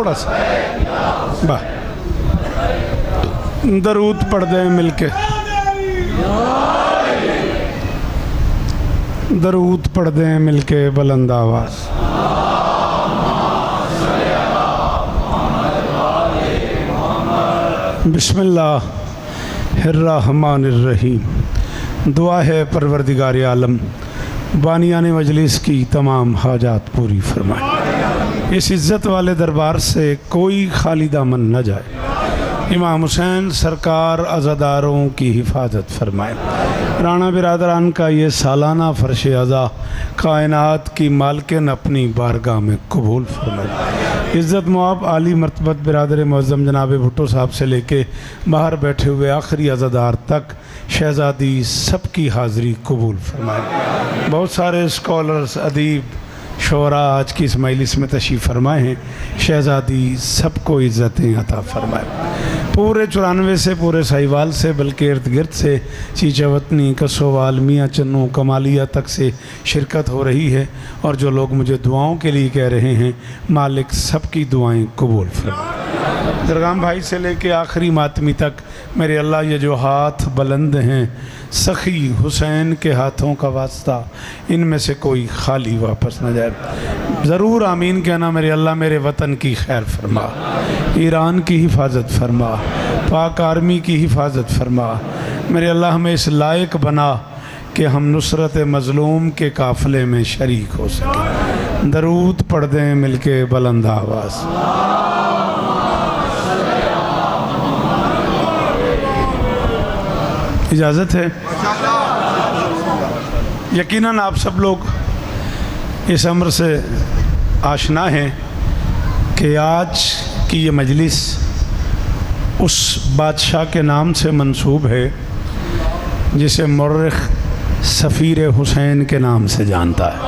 थोड़ा सा वाह दरूद पढ़ दें मिलके, दरूद पढ़ दें मिलके बुलंद आवाज़। बिस्मिल्लाहिर्रहमानिर्रहीम। दुआ है परवरदिगार आलम बानियाने मजलिस की तमाम हाजात पूरी फरमाए। इस इज़्ज़त वाले दरबार से कोई खाली दामन न जाए। इमाम हुसैन सरकार अज़ादारों की हिफाजत फरमाए। राणा बिरादरान का ये सालाना फ़र्श अज़ा कायनात की मालकिन अपनी बारगाह में कबूल फरमाए। इज़्ज़त मुआब आली मर्तबत बिरादर मुअज़्ज़म जनाब भुट्टो साहब से लेके बाहर बैठे हुए आखिरी अज़ादार तक शहज़ादी सबकी हाज़िरी कबूल फरमाए। बहुत सारे स्कॉलर्स अदीब शोरा आज की इस मजलिस में तशरीफ़ फरमाए हैं। शहज़ादी सबको इज़्ज़तें अता फरमाए। पूरे 94 से पूरे साहिवाल से बल्कि इर्द गिर्द से चीचावतनी कसोवाल मियाँ चन्नू कमालिया तक से शिरकत हो रही है। और जो लोग मुझे दुआओं के लिए कह रहे हैं मालिक सबकी दुआएं कबूल फरमाए। दरगाम भाई से लेके आखिरी मातमी तक मेरे अल्लाह ये जो हाथ बुलंद हैं सखी हुसैन के हाथों का वास्ता इनमें से कोई खाली वापस न जाए। ज़रूर आमीन कहना। मेरे अल्लाह मेरे वतन की खैर फरमा, ईरान की हिफाजत फरमा, पाक आर्मी की हिफाजत फरमा। मेरे अल्लाह हमें इस लायक बना कि हम नुसरत मज़लूम के काफ़िले में शरीक हो सकें। दरूद पढ़ दें मिलके बुलंद आवाज़। इजाज़त है। यकीनन आप सब लोग इस अम्र से आशना हैं कि आज की ये मजलिस उस बादशाह के नाम से मंसूब है जिसे मुर्रिख सफ़ीर हुसैन के नाम से जानता है।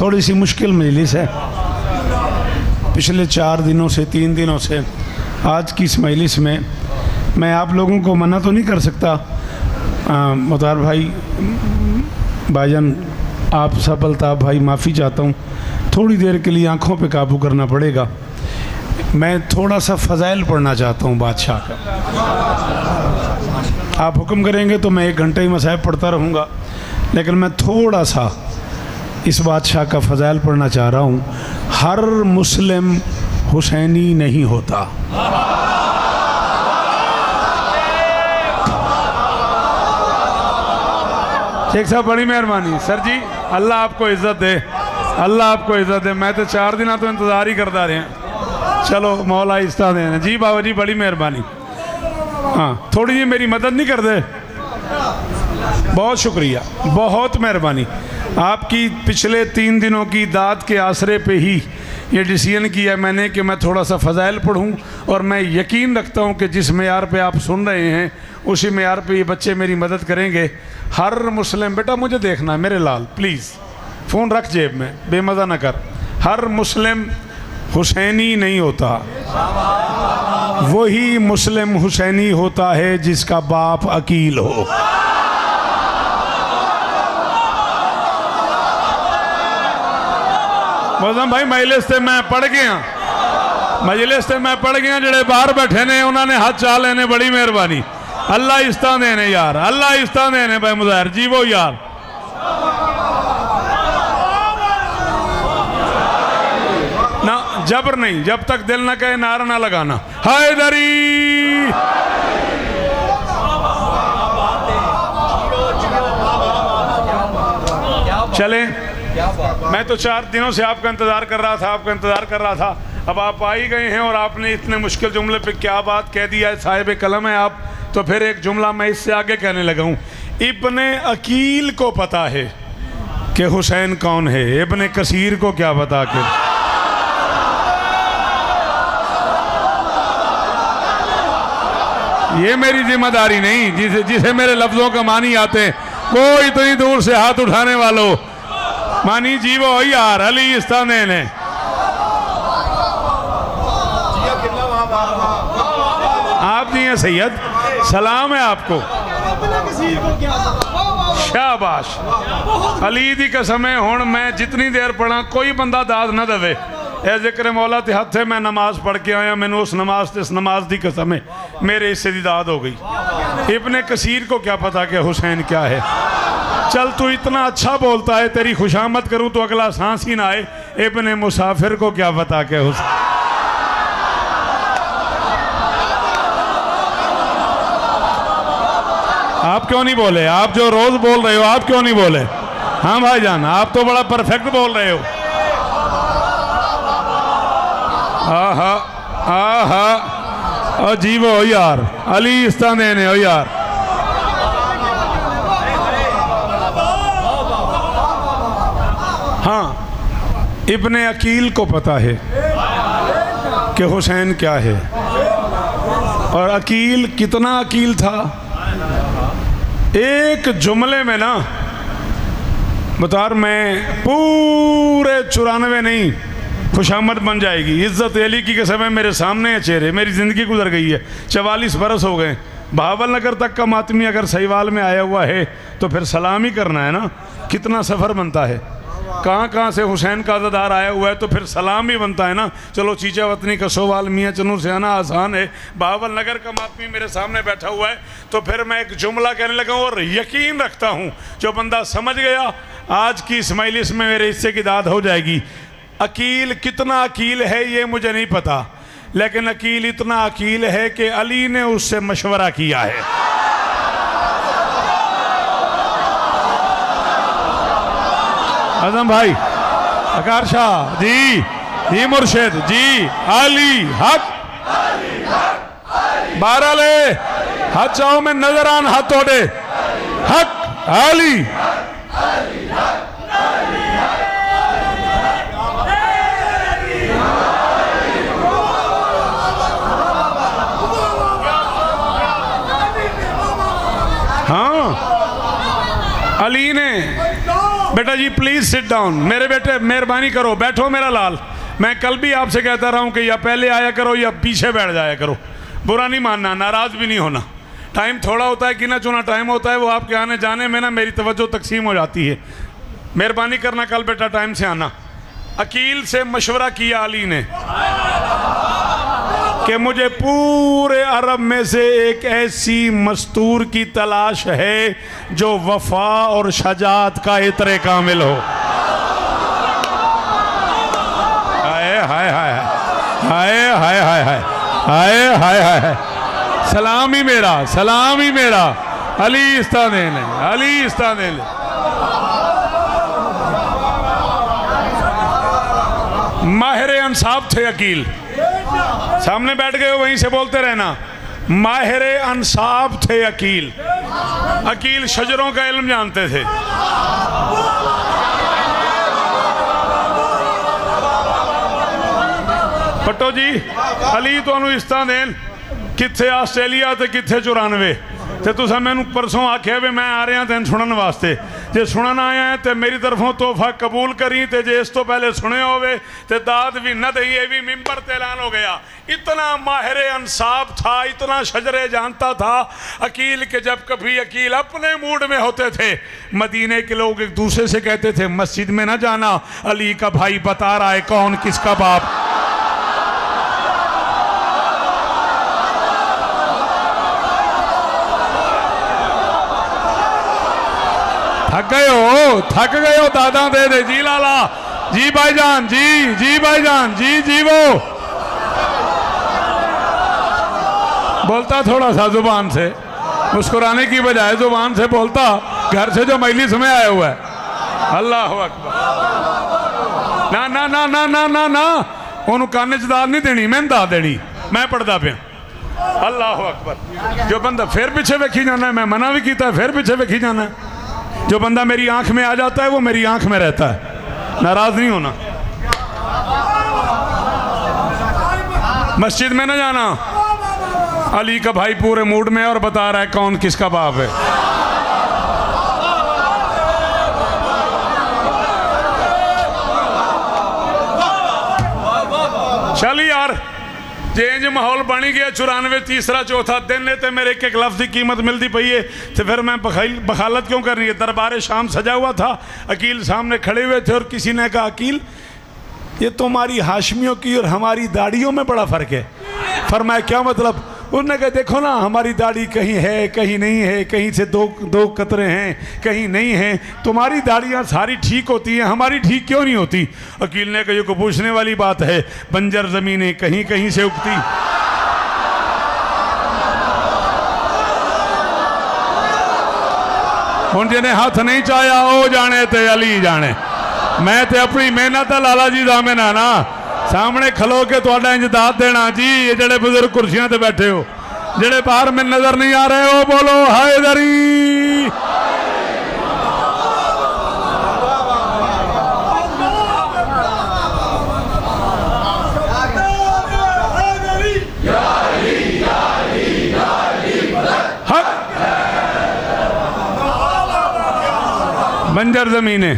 थोड़ी सी मुश्किल मजलिस है। पिछले 4 दिनों से 3 दिनों से आज की इस मजलिस में मैं आप लोगों को मना तो नहीं कर सकता। मुतार भाई भाईजान आप सब अल्ताफ़ भाई माफ़ी चाहता हूँ, थोड़ी देर के लिए आँखों पे काबू करना पड़ेगा। मैं थोड़ा सा फ़ज़ाइल पढ़ना चाहता हूँ बादशाह का। आप हुक्म करेंगे तो मैं 1 घंटे ही मसाइब पढ़ता रहूँगा, लेकिन मैं थोड़ा सा इस बादशाह का फ़ज़ाइल पढ़ना चाह रहा हूँ। हर मुस्लिम हुसैनी नहीं होता। शेख साहब बड़ी मेहरबानी। सर जी अल्लाह आपको इज़्ज़त दे, अल्लाह आपको इज़्ज़त दे। मैं तो 4 दिन तो इंतज़ार ही करता रहे हैं। चलो मौला इस्ता देना जी। बाबा जी बड़ी मेहरबानी। हाँ थोड़ी जी मेरी मदद नहीं कर दे। बहुत शुक्रिया, बहुत मेहरबानी आपकी। पिछले 3 दिनों की दाद के आसरे पे ही ये डिसीजन किया मैंने कि मैं थोड़ा सा फ़ज़ाइल पढ़ूं। और मैं यकीन रखता हूं कि जिस मेयार पे आप सुन रहे हैं उसी मेयार पे ये बच्चे मेरी मदद करेंगे। हर मुस्लिम बेटा मुझे देखना है मेरे लाल, प्लीज़ फ़ोन रख जेब में, बेमज़ा ना कर। हर मुस्लिम हुसैनी नहीं होता। वही मुस्लिम हुसैनी होता है जिसका बाप अकील हो। मौजूद भाई मजलिस से मैं पढ़ गया, मजलिस से मैं पढ़ गया। जड़े बाहर बैठे ने उन्होंने हाथ चा लेने, बड़ी मेहरबानी। अल्लाह इस्ता देने यार, अल्लाह इस्ता देने भाई मुज़ाहिर जी वो यार। ना जबर नहीं, जब तक दिल ना कहे नारा ना लगाना। हैदरी चले। मैं तो 4 दिनों से आपका इंतज़ार कर रहा था, आपका इंतज़ार कर रहा था। अब आप आ ही गए हैं और आपने इतने मुश्किल जुमले पे क्या बात कह दिया है। साहिब कलम है आप, तो फिर एक जुमला मैं इससे आगे कहने लगा हूँ। इब्ने अकील को पता है कि हुसैन कौन है, इब्ने कसीर को क्या पता कि। ये मेरी जिम्मेदारी नहीं, जिसे मेरे लफ्ज़ों का मानी आते। कोई इतनी दूर से हाथ उठाने वालों मानी जी वो यार अली इस्ताने ने। आप जी हैं सैयद, सलाम है आपको। शाबाश। अली दी कसम है, हुण मैं जितनी देर पढ़ा कोई बंदा दाद ना दे। ए जिक्र मौला ते हथ है, मैं नमाज पढ़ के आया, मैंने उस नमाज ते इस नमाज की कसम है मेरे हिस्से की दाद हो गई। इब्ने कसीर को क्या पता कि हुसैन क्या है। चल तू इतना अच्छा बोलता है, तेरी खुशामद करूं तो अगला सांस ही ना आए। इब्ने मुसाफिर को क्या पता कि हुसैन। आप क्यों नहीं बोले? आप जो रोज बोल रहे हो, आप क्यों नहीं बोले? हाँ भाईजान, आप तो बड़ा परफेक्ट बोल रहे हो। आहा आहा, अजीब हो यार, अली इस्ता देने हो यार। हाँ, इब्ने अकील को पता है कि हुसैन क्या है। और अकील कितना अकील था, एक जुमले में ना बतार मैं पूरे 94 नहीं, खुशामद बन जाएगी। इज्जत अली की कसम है, मेरे सामने है चेहरे, मेरी ज़िंदगी गुजर गई है, 44 बरस हो गए। बहावल नगर तक का मातमी अगर सहीवाल में आया हुआ है तो फिर सलाम ही करना है ना। कितना सफ़र बनता है, कहाँ कहाँ से हुसैन का अज़ादार आया हुआ है तो फिर सलाम ही बनता है ना। चलो चीचा वतनी कसोवाल मियाँ चनू से आना आसान है, बहावल नगर का मातमी मेरे सामने बैठा हुआ है तो फिर मैं एक जुमला कहने लगा और यकीन रखता हूँ जो बंदा समझ गया आज की इस मजलिस में मेरे हिस्से की दाद हो जाएगी। अकील कितना अकील है ये मुझे नहीं पता, लेकिन अकील इतना अकील है कि अली ने उससे मशवरा किया है। आजम भाई, अकार शाह जी, जी मुर्शिद जी, अली हक 12 ले हाथ चाहो में नजर आन हाथ तोड़े हक अली। हाँ, अली ने बेटा जी प्लीज सिट डाउन, मेरे बेटे मेहरबानी करो बैठो मेरा लाल। मैं कल भी आपसे कहता रहा हूँ कि या पहले आया करो या पीछे बैठ जाया करो, बुरा नहीं मानना, नाराज़ भी नहीं होना। टाइम थोड़ा होता है, गिना चुना टाइम होता है, वो आपके आने जाने में ना मेरी तवज्जो तकसीम हो जाती है। मेहरबानी करना कल बेटा टाइम से आना। अकील से मशवरा किया अली ने कि मुझे पूरे अरब में से एक ऐसी मस्तूर की तलाश है जो वफा और शजात का इतरे कामिल हो। हाय हाय हाय हाय हाय हाय हाय हाय हाय हाय, सलाम ही मेरा, सलाम ही मेरा। अली इस्तादेन है, अली इस्तादेन है। माहिर अंसाब थे अकील, सामने बैठ गए हो वहीं से बोलते रहना। माहिर अंसाब थे अकील, अकील शजरों का इल्म जानते थे। पट्टो जी अली तो इस्ता देन किथे आस्ट्रेलिया ते किथे 94 ते तुसा मैनू परसों आख्या भी मैं आ रहा तेन सुनन वास्ते। जे सुनन आया है तो मेरी तरफों तोहफा कबूल करी, ते जे इस तो पहले सुने होवे ते दाद भी न दई। ये भी मिंबर ते ऐलान हो गया। इतना माहिर अंसाब था, इतना शजरे जानता था अकील के जब कभी अकील अपने मूड में होते थे, मदीने के लोग एक दूसरे से कहते थे मस्जिद में न जाना, अली का भाई बता रहा है कौन किसका बाप। थक गए हो दादा दे दे जी लाला जी भाईजान जी भाईजान जी वो बोलता थोड़ा सा जुबान से, मुस्कुराने की बजाय जुबान से बोलता, घर से जो मजलिस में आया हुआ है। अल्लाह अकबर। ना ना ना ना ना ना ना उन्होंने काने च दाद नहीं देनी, मैं दाद देनी, मैं पढ़ता पे। अल्लाह अकबर। जो बंदा फिर पीछे वेखी जाना है, मैं मना भी किया फिर पीछे वेखी जाना है। जो बंदा मेरी आंख में आ जाता है वो मेरी आंख में रहता है, नाराज नहीं होना। मस्जिद में न जाना, अली का भाई पूरे मूड में और बता रहा है कौन किसका बाप है। चल यार जे इंज माहौल बनी गया 94 तीसरा चौथा दिन है तो मेरे एक एक लफ्ज़ की कीमत मिलती पई है, तो फिर मैं बखालत क्यों करनी है। दरबार शाम सजा हुआ था, अकील सामने खड़े हुए थे और किसी ने कहा अकील ये तुम्हारी हाशमियों की और हमारी दाढ़ियों में बड़ा फ़र्क है। फरमाया क्या मतलब। उन्होंने कहा देखो ना हमारी दाढ़ी कहीं है कहीं नहीं है, कहीं से दो कतरे हैं कहीं नहीं हैं, तुम्हारी दाढ़ियाँ सारी ठीक होती हैं हमारी ठीक क्यों नहीं होती। वकील ने कहा ये को पूछने वाली बात है, बंजर ज़मीनें कहीं कहीं से उगती। हुण जिन्हें हाथ नहीं चाया ओ जाने ते अली जाने, मैं तो अपनी मेहनत लाला जी दा में ना सामने खलो के तुहाडा इंज दाद देना जी। ये जड़े बुजुर्ग कुर्सियां ते बैठे हो, जड़े बाहर में नजर नहीं आ रहे हो, बोलो हैदरी। बंजर ज़मीनें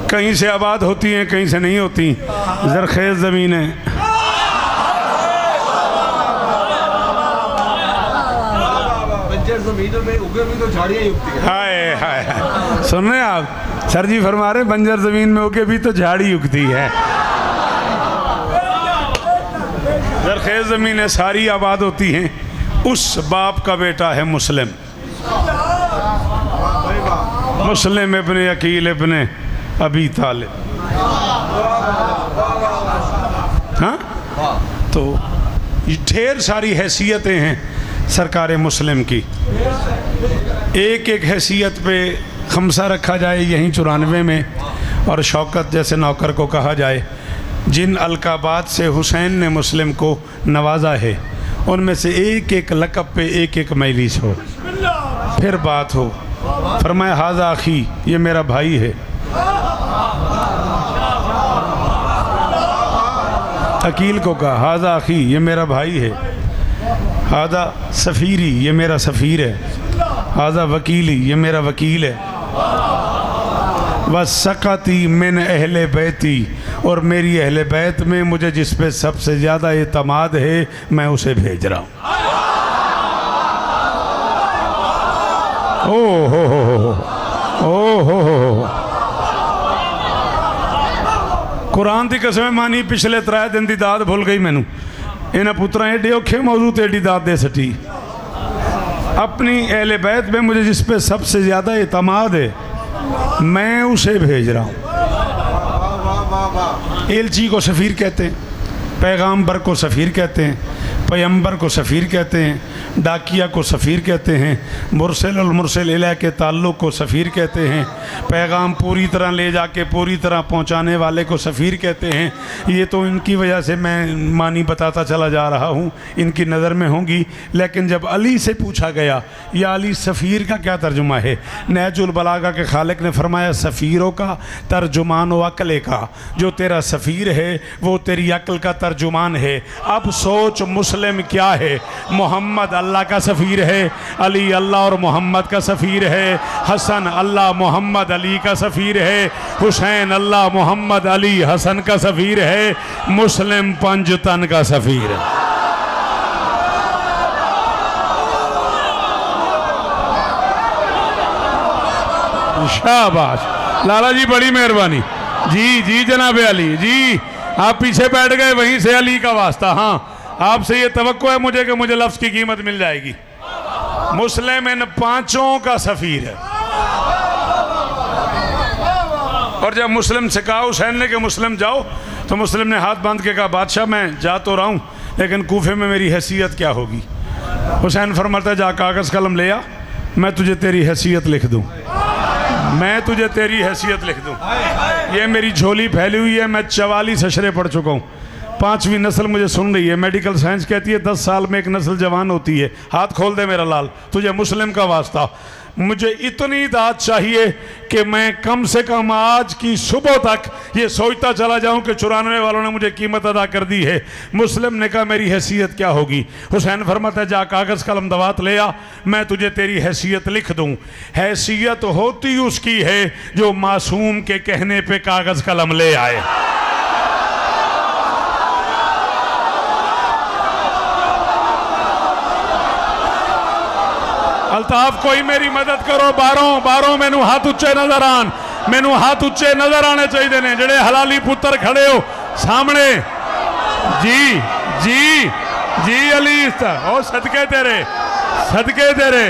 कहीं से आबाद होती हैं कहीं से नहीं होती, ज़रख़ेज़ ज़मीनें। बंजर ज़मीनों में उगे भी तो झाड़ियाँ उगती हैं। हाय हाय सुन रहे हैं आप, सर जी फरमा रहे बंजर ज़मीन में उगे भी तो झाड़ी उगती है। ज़रख़ेज़ ज़मीनें सारी आबाद होती हैं। उस बाप का बेटा है मुस्लिम, मुस्लिम इब्ने अकील इब्ने अबी तालिब। हाँ तो ये ढेर सारी हैसियतें हैं सरकार मुस्लिम की। एक एक हैसियत पे खमसा रखा जाए यहीं 94 में, और शौकत जैसे नौकर को कहा जाए। जिन अलकाबात से हुसैन ने मुस्लिम को नवाजा है उनमें से एक एक लक़ब पे एक एक मैलिस हो, फिर बात हो। फरमाया हाज़ा अखी, ये मेरा भाई है। अकील को कहा हाज़ा अखी, ये मेरा भाई है। हाज़ा सफ़ीरी, ये मेरा सफ़ीर है। हाज़ा वकीली, ये मेरा वकील है। वसक़ती मिन अहले बैती, और मेरी अहले बैत में मुझे जिस पे सबसे ज़्यादा एतमाद है मैं उसे भेज रहा हूँ। ओ हो कुरान की कसम मानी पिछले 3 दिन की दाद भुल गई मैनू। इन्हें पुत्रा एडे औखे मौजू ते एडी दाद दे सटी। अपनी अहले बैत में मुझे जिस पे सबसे ज़्यादा एतमाद है मैं उसे भेज रहा हूँ। एलची को सफ़ीर कहते हैं, पैगाम्बर को सफ़ीर कहते हैं, पैगम्बर को सफ़ीर कहते हैं, डाकिया को सफ़ीर कहते हैं, मुरसल और मुरसल इला के ताल्लुक़ को सफ़ीर कहते हैं, पैगाम पूरी तरह ले जाके पूरी तरह पहुंचाने वाले को सफ़ीर कहते हैं। ये तो इनकी वजह से मैं मानी बताता चला जा रहा हूँ, इनकी नज़र में होंगी। लेकिन जब अली से पूछा गया या अली सफ़ीर का क्या तर्जुमा है, नहजुल बलागा के खालिक ने फरमाया सफ़ीरों का तर्जुमान व अक़ल का, जो तेरा सफ़ीर है वो तेरी अक़ल का तर्जुमान है। अब सोच मुस्लिम क्या है, मोहम्मद अल्लाह का सफ़ीर है, अली अल्लाह और मोहम्मद का सफ़ीर है, हसन अल्लाह मोहम्मद अली का सफ़ीर है, हुसैन अल्लाह मोहम्मद अली हसन का सफ़ीर है, मुस्लिम पंजतन का सफ़ीर है। शाबाश लाला जी, बड़ी मेहरबानी जी। जी जनाब अली जी, आप पीछे बैठ गए, वहीं से अली का वास्ता। हाँ आपसे ये तवक्को है मुझे कि मुझे लफ्ज़ की कीमत मिल जाएगी। मुस्लिम इन 5 का सफ़ीर है। और जब मुस्लिम से कहा हुसैन ने कि मुस्लिम जाओ, तो मुस्लिम ने हाथ बांध के कहा बादशाह मैं जा तो रहा हूँ लेकिन कूफे में मेरी हैसियत क्या होगी। हुसैन फरमाता जा कागज़ कलम ले आ, मैं तुझे तेरी हैसियत लिख दूँ, मैं तुझे तेरी हैसियत लिख दूँ। ये मेरी झोली फैली हुई है, मैं 44 अशरे पढ़ चुका हूँ, 5वीं नस्ल मुझे सुन रही है। मेडिकल साइंस कहती है 10 साल में एक नस्ल जवान होती है। हाथ खोल दे मेरा लाल, तुझे मुस्लिम का वास्ता। मुझे इतनी दाद चाहिए कि मैं कम से कम आज की सुबह तक ये सोचता चला जाऊं कि 94 वालों ने मुझे कीमत अदा कर दी है। मुस्लिम ने कहा मेरी हैसियत क्या होगी। हुसैन फरमाता है जा कागज़ कलम दवात ले आ, मैं तुझे तेरी हैसियत लिख दूं। हैसियत होती उसकी है जो मासूम के कहने पे कागज़ कलम ले आए। अल्ताफ कोई मेरी मदद करो। बारों मैनू हाथ उच्चे नजर आन, मैनू हाथ उच्चे नजर आने चाहिए ने जेड़े हलाली पुत्र खड़े हो सामने। जी जी जी अली ओ सदके तेरे, सदके तेरे।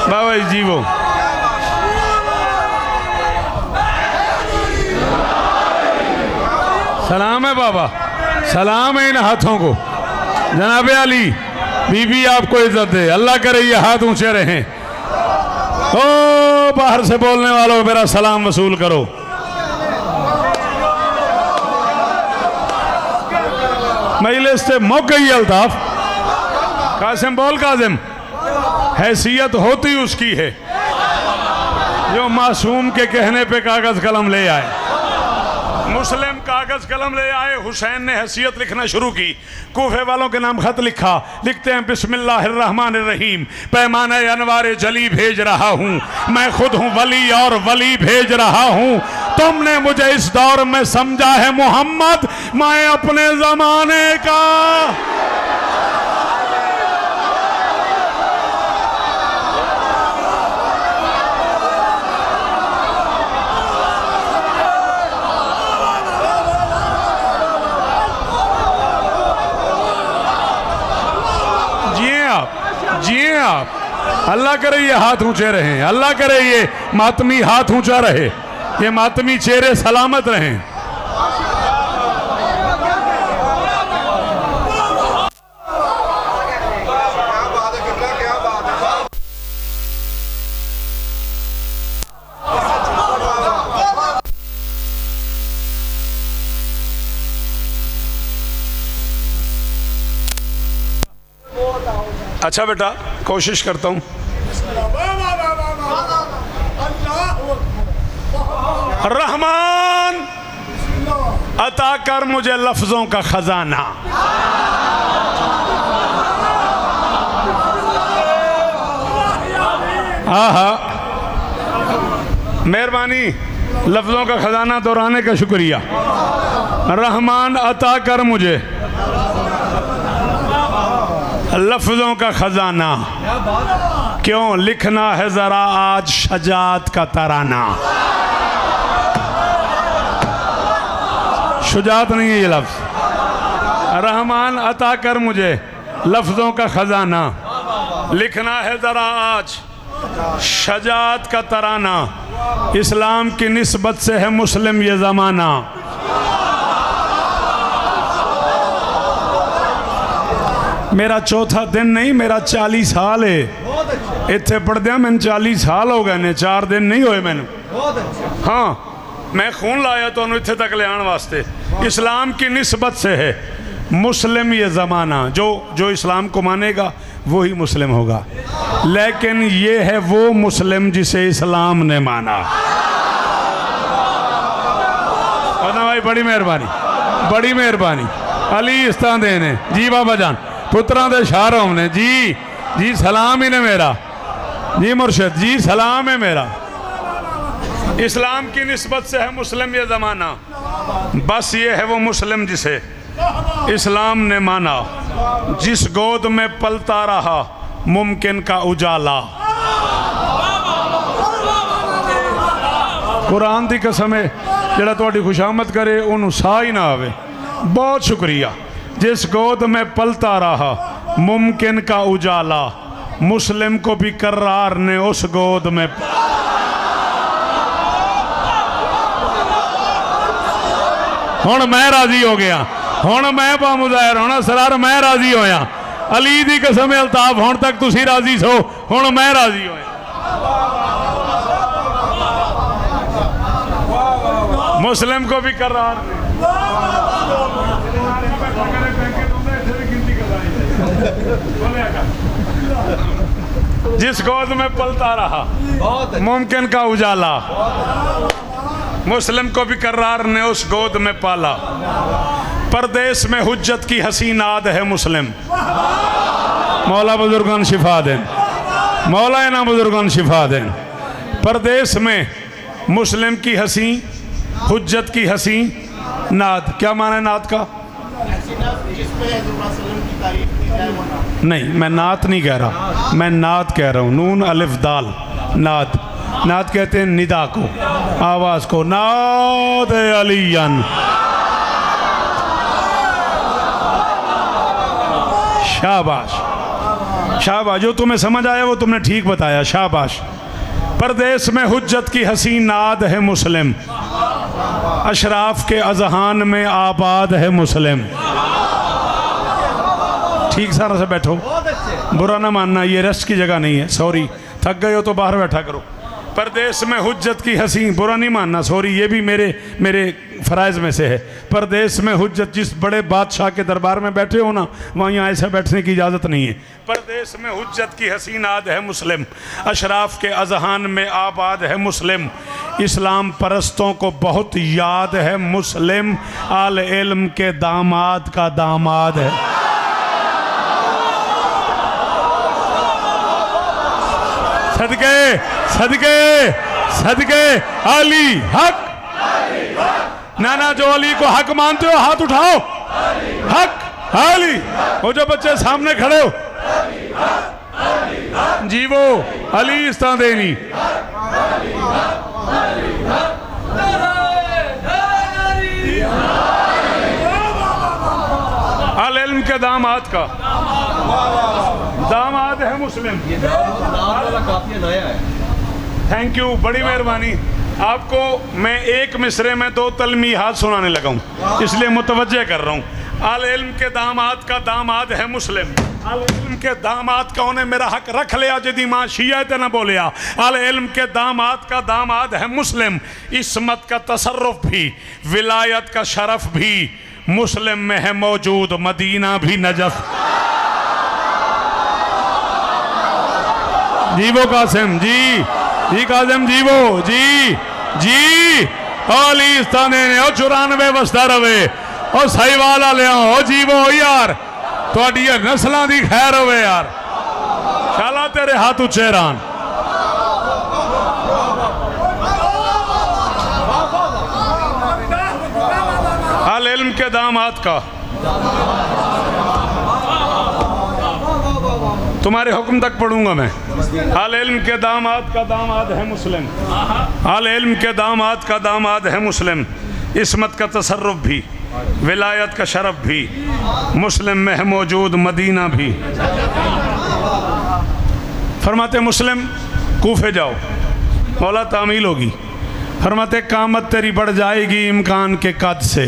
बाबा जी वो सलाम है बाबा, सलाम है इन हाथों को। जनाब अली बीबी आपको इज्जत दे, अल्लाह करे ये हाथ ऊंचे रहें। ओ बाहर से बोलने वालों मेरा सलाम वसूल करो। मजलिस से मौक गई अल्ताफ। कासिम बोल, कासिम हैसियत होती उसकी है जो मासूम के कहने पे कागज कलम ले आए। मुस्लिम कागज कलम ले आए, हुसैन ने हैसियत लिखना शुरू की। कूफे वालों के नाम खत लिखा, लिखते हैं बिस्मिल्लाहिर्रहमानिर्रहीम, पैमाने अनवारे जली भेज रहा हूँ, मैं खुद हूँ वली और वली भेज रहा हूँ। तुमने मुझे इस दौर में समझा है मोहम्मद, मैं अपने जमाने का। जिए आप, अल्लाह करे ये हाथ ऊंचे रहें, अल्लाह करे ये मातमी हाथ ऊंचा रहे, ये मातमी चेहरे सलामत रहें। अच्छा बेटा, कोशिश करता हूँ। रहमान अता कर मुझे लफ्जों का खजाना। आहा, मेहरबानी, लफ्जों का खजाना दोहराने का शुक्रिया। रहमान अता कर मुझे लफ्जों का खजाना, क्यों लिखना है जरा आज शजात का तराना। शुजात नहीं है ये लफ्ज। रहमान अता कर मुझे लफ्जों का खजाना, लिखना है जरा आज शजात का तराना। इस्लाम की निस्बत से है मुस्लिम ये जमाना। मेरा चौथा दिन नहीं, मेरा 40 साल है इत्थे पढ़द्या। मैंने 40 साल हो गए ने, 4 दिन नहीं होए मैंने। हाँ, मैं खून लाया तो इत्थे तक ले आने वास्ते। इस्लाम की निस्बत से है मुस्लिम ये ज़माना। जो इस्लाम को मानेगा वही मुस्लिम होगा, लेकिन ये है वो मुस्लिम जिसे इस्लाम ने माना। भाई बड़ी मेहरबानी, बड़ी मेहरबानी। अली इस्तान देने जी बाबा जान पुत्रा दे शार हमने जी जी सलाम ही ने मेरा जी मुर्शद जी सलाम है मेरा। इस्लाम की निस्बत से है मुस्लिम ये ज़माना, बस ये है वो मुस्लिम जिसे इस्लाम ने माना। जिस गोद में पलता रहा मुमकिन का उजाला। कुरान की कसम है, जड़ा तुहाडी खुशामद करे उन्होंने साह ही ना आवे। बहुत शुक्रिया। जिस गोद में पलता रहा मुमकिन का उजाला, मुस्लिम को भी कर्रार ने उस गोद में। हुण मैं राजी हो गया, हुण मैं बामुजाहिर होना सरार मैं राजी होया। अली दी कसम अल्ताफ हुण तक तुसी राजी सो, हुण मैं राजी होया। मुस्लिम को भी कर्रार ने। जिस गोद में पलता रहा मुमकिन का उजाला, मुस्लिम को भी कर्रार ने उस गोद में पाला। परदेश में हुज्जत की हसीनाद है मुस्लिम। मौला बुजुर्गान शिफा दें, मौला ना बुजुर्गान शिफा दें। परदेश में मुस्लिम की हसी, हुज्जत की हसी नाद क्या माना है नाद का? नहीं, मैं नात नहीं कह रहा, मैं नाद कह रहा हूँ। नून अलिफ दाल, नाद। नाद कहते हैं निदा को, आवाज को। नाद अलियन, शाबाश शाबाश। जो तुम्हें समझ आया वो तुमने ठीक बताया, शाबाश। परदेश में हुज्जत की हसीन नाद है मुस्लिम, अशराफ के अजहान में आबाद है मुस्लिम। ठीक सारा से बैठो, बुरा ना मानना, ये रेस्ट की जगह नहीं है। सॉरी, थक गए हो तो बाहर बैठा करो। परदेश में हुज्जत की हसीन, बुरा नहीं मानना, सॉरी, ये भी मेरे फ़राइज़ में से है। परदेश में हुज्जत, जिस बड़े बादशाह के दरबार में बैठे हो ना, वहीं ऐसा बैठने की इजाज़त नहीं है। परदेश में हुज्जत की हसीन नाद है मुस्लिम, अशराफ के अजहान में आबाद है मुस्लिम। इस्लाम परस्तों को बहुत याद है मुस्लिम, आल इल्म के दामाद का दामाद है। सदके सदके सदके अली हक। नाना, जो अली को हक मानते हो हाथ उठाओ। हक अली। वो जो बच्चे सामने खड़े हो, जी वो अली इस्ता देनी। अल इल्म के दामाद का दामाद है मुस्लिम। काफी नया है। थैंक यू, बड़ी मेहरबानी। आपको मैं एक मिसरे में 2 तलमीहात सुनाने लगा हूँ, इसलिए मुतवज्जे कर रहा हूँ। आल इल्म के दामाद का दामाद है मुस्लिम। आल इल्म के दामाद का उन्हें मेरा हक रख लिया, जदी माँ शिया ते ना बोलिया। आल इल्म के दामाद का दामाद है मुस्लिम। इस्मत का तसर्रुफ भी, विलायत का शरफ भी मुस्लिम में है मौजूद, मदीना भी नजफ। जी वो कासिम जी कासिम जी वो जी अलीस्ताने ने 94 वसदा रवे और सही वाला लिया जी वो यार, थोड़ी नस्लों की खैर होवे यार। शाला तेरे हाथ उच्चे रान। अल इल्म के दामाद का, तुम्हारे हुक्म तक पढ़ूंगा मैं। आल इल्म के दामाद का दामाद है मुस्लिम। आल इल्म के दामाद का दामाद है मुस्लिम। इस्मत का तसर्रुफ भी, विलायत का शरफ भी मुस्लिम में है मौजूद, मदीना भी। फरमाते मुस्लिम कूफे जाओ, मौला तामील होगी। फरमाते कामत तेरी बढ़ जाएगी इम्कान के कद से।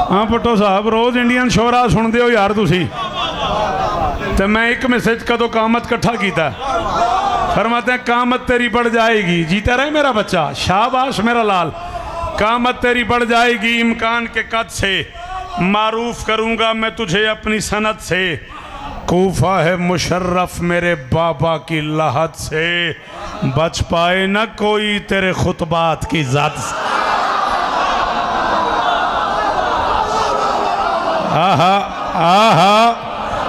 हाँ भुट्टो साहब, रोज़ इंडियन शोरा सुनते हो यार तुसी, तो मैं एक मैसेज कदों कामत कट्ठा किया। फरमाते हैं कामत तेरी बढ़ जाएगी, जीता रहे मेरा बच्चा, शाबाश मेरा लाल। कामत तेरी बढ़ जाएगी इम्कान के कद से, मारूफ करूँगा मैं तुझे अपनी सनत से। कूफा है मुशर्रफ मेरे बाबा की लहत से, बच पाए न कोई तेरे खुतबात की ज़ात से। आहा आहा,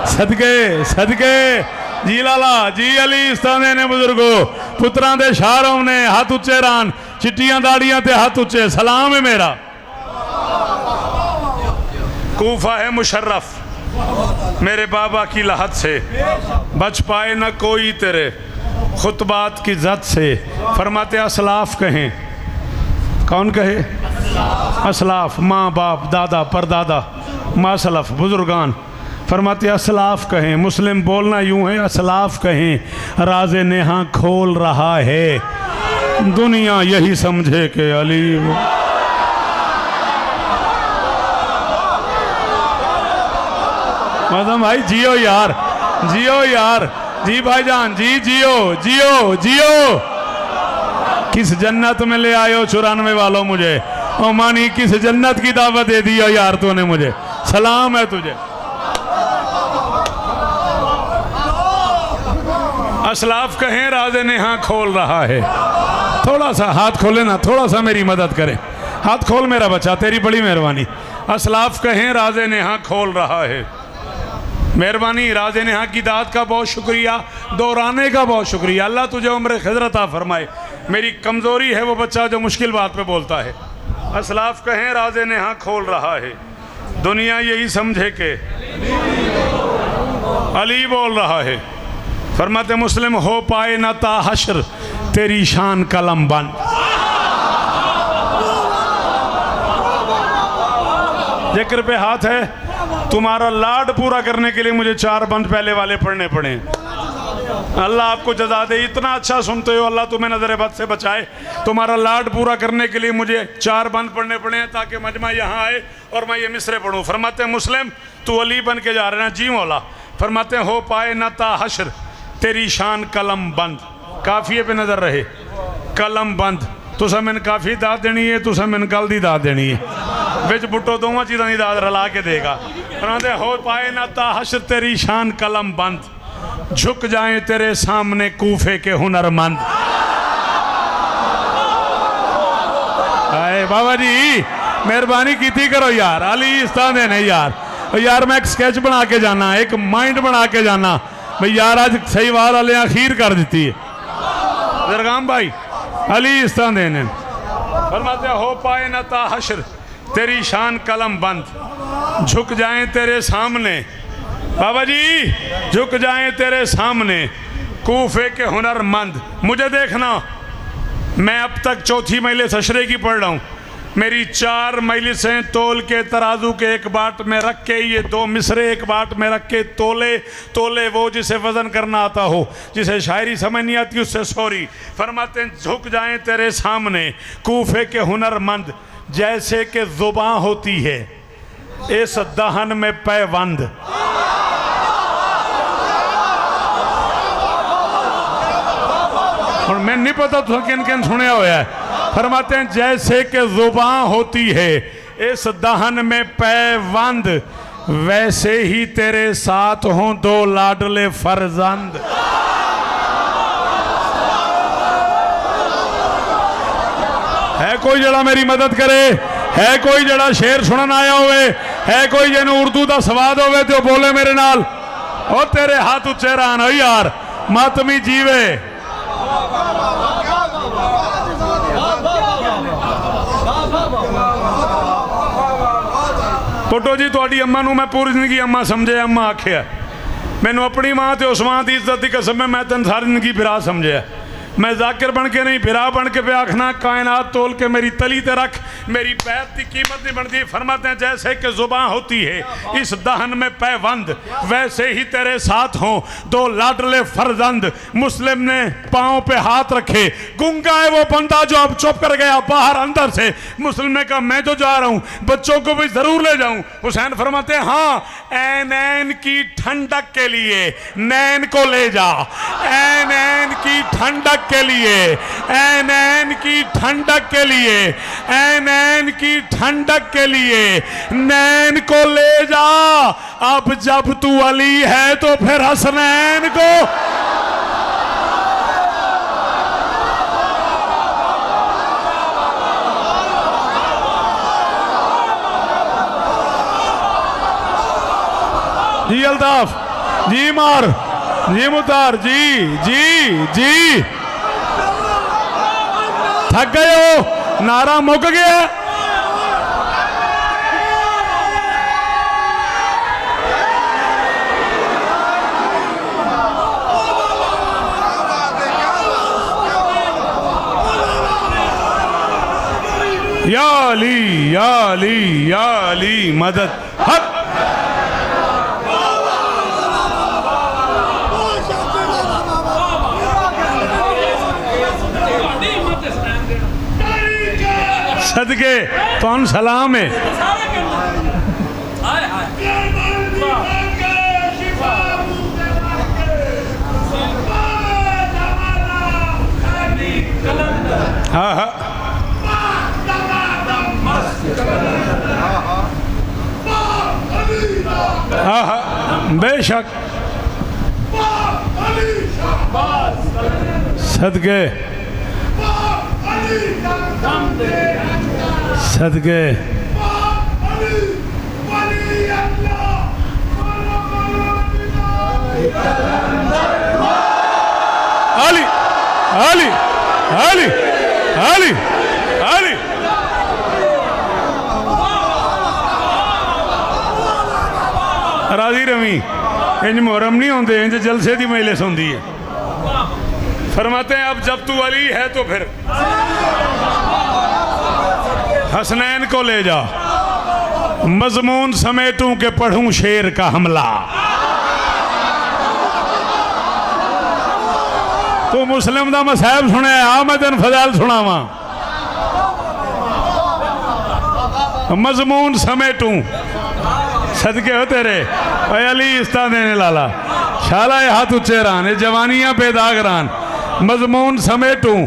सदके सदके जी लाला जी अली इस्ताने ने बुजुर्गो, पुत्रां दे शारों ने हाथ उच्चे रान, चिट्टियां दाड़ियां ते हाथ उच्चे, सलाम है मेरा। कूफा है मुशर्रफ मेरे बाबा की लहत से, बच पाए न कोई तेरे खुतबात की जद से। फरमाते असलाफ कहें, कौन कहे? असलाफ, माँ बाप दादा परदादा मासलफ बुजुर्गान। फरमाते असलाफ कहें, मुस्लिम बोलना यूं है असलाफ कहें, राज़े नेहा खोल रहा है दुनिया यही समझे कि अली। मदम भाई जियो यार, जियो यार, जी भाईजान जी जियो जियो जियो। किस जन्नत में ले आयो 94 वालों मुझे, ओ मानी किस जन्नत की दावत दे दी यार तूने मुझे, सलाम है तुझे। असलाफ कहें राज़े नेहा खोल रहा है। थोड़ा सा हाथ खोले ना, थोड़ा सा मेरी मदद करें, हाथ खोल मेरा बच्चा, तेरी बड़ी मेहरबानी। असलाफ कहें राज़े नेहा खोल रहा है, मेहरबानी राज़ नेहा की दात का बहुत शुक्रिया, दोहराने का बहुत शुक्रिया। अल्लाह तुझे उम्र खिज़र अता फरमाए। मेरी कमज़ोरी है वो बच्चा जो मुश्किल बात पे बोलता है। असलाफ कहें राज़ नेहा खोल रहा है, दुनिया यही समझे कि अली बोल रहा है। फरमाते मुस्लिम हो पाए ना ता हश्र तेरी शान कलम बंद। जिक्र पे हाथ है, तुम्हारा लाड पूरा करने के लिए मुझे 4 बंद पहले वाले पढ़ने पड़े। अल्लाह आपको जजा दे, इतना अच्छा सुनते हो, अल्लाह तुम्हें नजर बद से बचाए। तुम्हारा लाड पूरा करने के लिए मुझे 4 बंद पढ़ने पड़े हैं ताकि मजमा यहाँ आए और मैं ये मिसरे पढ़ूँ। फरमाते हैं मुस्लिम तू अली बन के जा रहे ना? जी मौला। फरमाते हैं हो पाए न ता हश्र तेरी शान कलम बंद। काफिए पे नजर रहे, कलम बंद। तुसा मैंने काफी दाद देनी है, तुसा मैंने कल दी दाद देनी है, बिच बुट्टो दोवां चीज़ों की दाद रला के देगा। फरमाते हो पाए न ता हश्र तेरी शान कलम बंद, झुक जाएं तेरे सामने कूफे के हुनरमंद। आए बाबा जी मेहरबानी की करो यार, अली इस तरह नहीं यार मैं एक स्केच बना के जाना, एक माइंड बना के जाना भाई यार, आज सही बात वाले अखीर कर देती है जरगाम भाई। अली इस तरह देने फरमाते हो पाए न ता हश्र तेरी शान कलम बंद, झुक जाएं तेरे सामने बाबा जी, झुक जाएं तेरे सामने कूफे के हुनरमंद। मुझे देखना, मैं अब तक 4थी मजलिस अशरे की पढ़ रहा हूँ। मेरी 4 मजलिसें तोल के तराजू के एक बाट में रख के, ये 2 मिसरे एक बाट में रख के तोले वो जिसे वज़न करना आता हो, जिसे शायरी समझ नहीं आती उससे सॉरी। फरमाते हैं झुक जाएं तेरे सामने कूफे के हुनरमंद, जैसे कि ज़ुबान होती है इस दहन में पैबंद। और मैं नहीं पता तो किन किन सुने हुआ है। फरमाते हैं जैसे कि ज़ुबान होती है इस दहन में पैबंद, वैसे ही तेरे साथ हों 2 लाडले फरजंद। है कोई जड़ा मेरी मदद करे? है कोई जड़ा शेर सुनन आया हुए? है कोई जिन उर्दू का स्वाद होवे तो बोले मेरे नाल। और तेरे हाथ उच्चे रहन हो यार, मातमी जीवे। पुट्टो जी तुहाडी अम्मा नूं मैं पूरी जिंदगी अम्मा समझे, अम्मा आखिया। मैनू अपनी माँ तो उस माँ की इज्जत की कसम है, मैं तेन सारी जिंदगी फिरा समझे। मैं जाकिर बन के नहीं, फिरा बन के पे आखना कायनात तोल के मेरी तली ते रख, मेरी पैर की कीमत नहीं बनती। फरमाते हैं जैसे कि जुबान होती है इस दहन में पैबंद, वैसे ही तेरे साथ हों 2 लाडले फरजंद। मुस्लिम ने पाँव पे हाथ रखे, गूंगा है वो बंदा जो अब चुप कर गया बाहर अंदर से। मुस्लिम ने कहा मैं तो जा रहा हूँ, बच्चों को भी जरूर ले जाऊँ। हुसैन फरमाते हैं हाँ, ऐन की ठंडक के लिए नैन को ले जा, ऐन की ठंडक के लिए, ऐन की ठंडक के लिए, ऐन की ठंडक के लिए नैन को ले जा। अब जब तू अली है तो फिर हसनैन को। जी अल्ताफ जी, मार जी, मुतार जी जी जी, थक गए हो? नारा मुक गया। या अली या अली या अली मदद हक। सदके कौन सलाम है। हाँ हाँ हाँ हाँ बेशक सदके सदके अली अली अली राजी रवी इंज मुहर्रम नहीं होंगे, इंज जलसे की मजलिस होंदी है। फरमाते हैं अब जब तू अली है तो फिर हसनैन को ले जा, मजमून समेटूं के पढ़ूं शेर का हमला। तो मुस्लिम दा मसाहब सुने, आ मैं तेन फजाल सुनावा। मजमून समेटूं, सदके हो तेरे ओए अली इस्ता देने लाला, शाला ये हाथ उच्चे रान, जवानियां बेदाग रान। मजमून समेटूं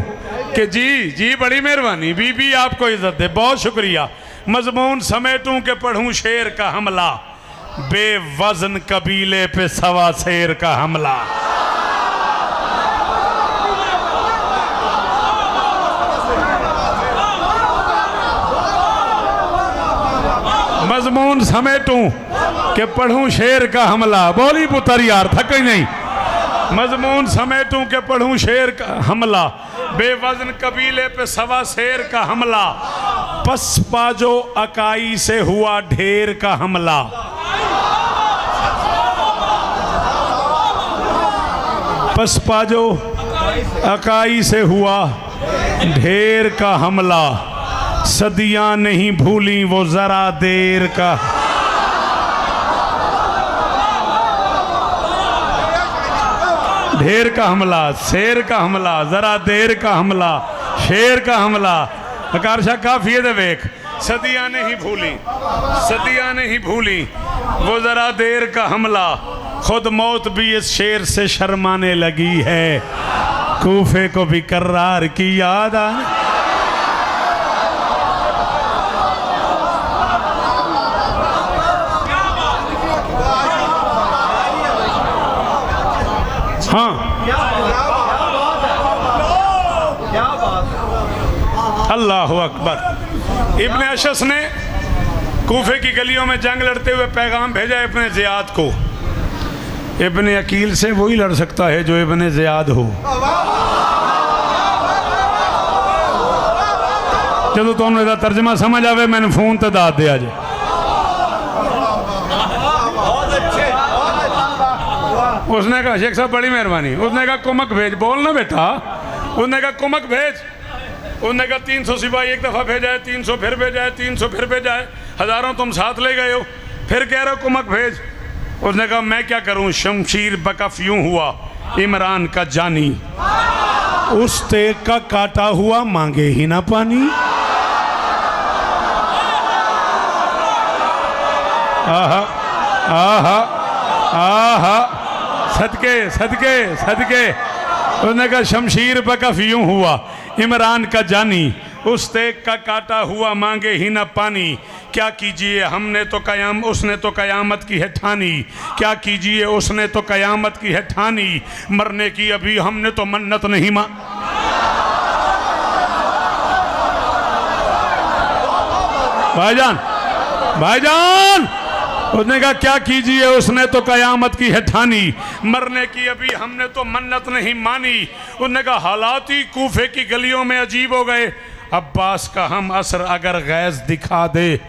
कि जी बड़ी मेहरबानी बीबी, आपको इज्जत दे, बहुत शुक्रिया। मजमून समेटूं के पढ़ूं शेर का हमला, बेवजन कबीले पे सवा शेर का हमला। मजमून समेटूं के पढ़ूं शेर का हमला, बोली पुत्र यार थक ही नहीं। मजमून समेटूं के पढ़ूं शेर का हमला, बेवजन कबीले पे सवा शेर का हमला। पसपाजो अकाई से हुआ ढेर का हमला, पसपाजो अकाई से हुआ ढेर का हमला। सदियां नहीं भूली वो जरा देर का, ढेर का हमला, शेर का हमला, जरा देर का हमला, शेर का हमला। अकारशा काफी है वेख, सदियां नहीं भूली, सदियां नहीं भूली वो जरा देर का हमला। खुद मौत भी इस शेर से शर्माने लगी है, कूफे को भी कर्रार की याद आने। हाँ अल्लाह अकबर। इब्ने अशस ने कूफे की गलियों में जंग लड़ते हुए पैगाम भेजा इब्ने ज़ियाद को। इब्ने अकील से वही लड़ सकता है जो इब्ने ज़ियाद हो। जो तुमने इसका तर्जमा समझ आवे मैंने फोन ते दाद दिया जे। उसने कहा शेख साहब बड़ी मेहरबानी, उसने कहा कुमक भेज, बोल ना बेटा, उसने कहा कुमक भेज। उसने कहा 300 सिपाही एक दफ़ा भेजा है, 300 फिर भेजा है, 300 फिर भेजा है, हज़ारों तुम साथ ले गए हो, फिर कह रहे हो कुमक भेज। उसने कहा मैं क्या करूं, शमशीर बकफ यूं हुआ इमरान का जानी, उस तेग का काटा हुआ मांगे ही ना पानी। आहा आहा आहा, सदके सदके सदके। उसने कहा शमशीर बकफ यूं हुआ इमरान का जानी, उस तेग का काटा हुआ मांगे ही न पानी। क्या कीजिए हमने तो कयाम, उसने तो कयामत की है ठानी। क्या कीजिए उसने तो कयामत की है ठानी, मरने की अभी हमने तो मन्नत नहीं मा। भाईजान भाईजान, उसने कहा क्या कीजिए उसने तो कयामत की है ठानी, मरने की अभी हमने तो मन्नत नहीं मानी। उसने कहा हालात ही कूफे की गलियों में अजीब हो गए, अब्बास का हम असर अगर गैस दिखा दे,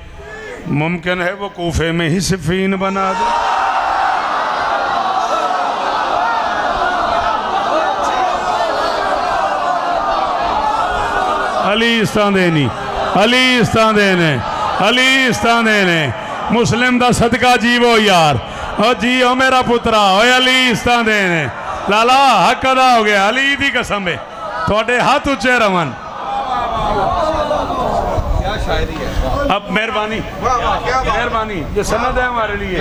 मुमकिन है वो कूफे में ही सिफीन बना दे। अली इस्तांदेनी, अली इस्तांदेने, अली इस्तांदेने, मुस्लिम दा सदका जीवो यार, और जियो मेरा पुत्रा, ओए अली इस्तां देने लाला हक अदा हो गया। अली दी कसम है थोड़े हाथ ऊंचे रवन। क्या शायरी है। अब मेहरबानी मेहरबानी, ये सनद है हमारे लिए।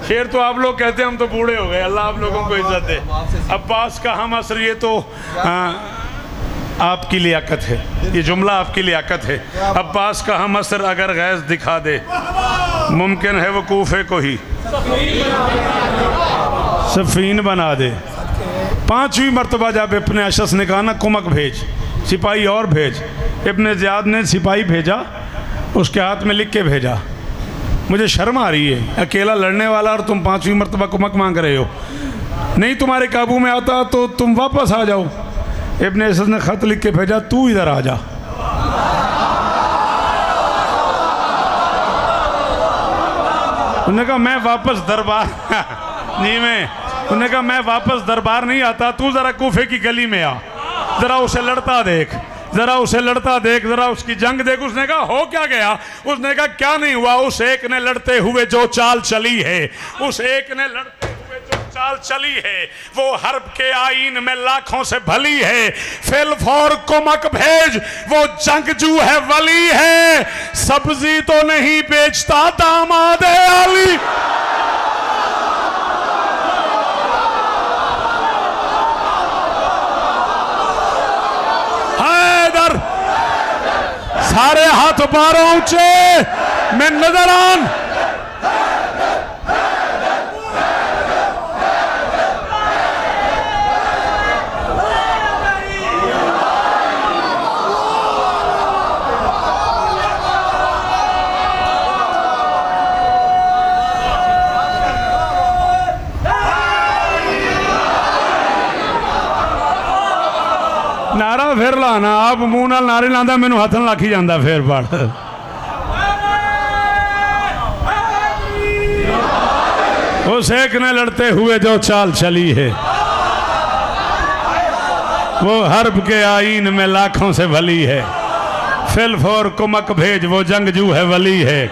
शेर तो आप लोग कहते हैं, हम तो बूढ़े हो गए, अल्लाह आप लोगों को इज्जत दे। अब्बास का हम असर, ये तो आपकी लियाकत है, ये जुमला आपकी लियाकत है। अब्बास का हम असर अगर गैस दिखा दे, मुमकिन है वो कूफे को ही सफीन बना दे। 5वीं मरतबा जब इब्ने अशस ने कहा ना कुमक भेज, सिपाही और भेज, इब्ने ज़ियाद ने सिपाही भेजा, उसके हाथ में लिख के भेजा, मुझे शर्म आ रही है, अकेला लड़ने वाला और तुम 5वीं मरतबा कुमक मांग रहे हो, नहीं तुम्हारे काबू में आता तो तुम वापस आ जाओ। इब्ने असद ने खत लिख के भेजा, तू इधर आ जा। उन्होंने कहा मैं वापस दरबार जी में, उन्होंने कहा मैं वापस दरबार नहीं आता, तू जरा कूफे की गली में आ, जरा उसे लड़ता देख, जरा उसे लड़ता देख, जरा उसकी जंग देख। उसने कहा हो क्या गया? उसने कहा क्या नहीं हुआ, उस एक ने लड़ते हुए जो चाल चली है, उस एक ने लड़ते हुए जो चाल चली है, वो हर्ब के आईन में लाखों से भली है। फिल फौर कुमक भेज, वो जंगजू है वली है, सब्जी तो नहीं बेचता दामाद अली। सारे हाथ बारो ऊंचे में नजर आन। नारा फिर लाना, आप मुंह नाल नारे लांदा मैनू हथ न लाखी जांदा फिर पढ़। उस एक ने लड़ते हुए जो चाल चली है, वो हर्ब के आईन में लाखों से भली है। फिल फोर कुमक भेज, वो जंगजू है वली है,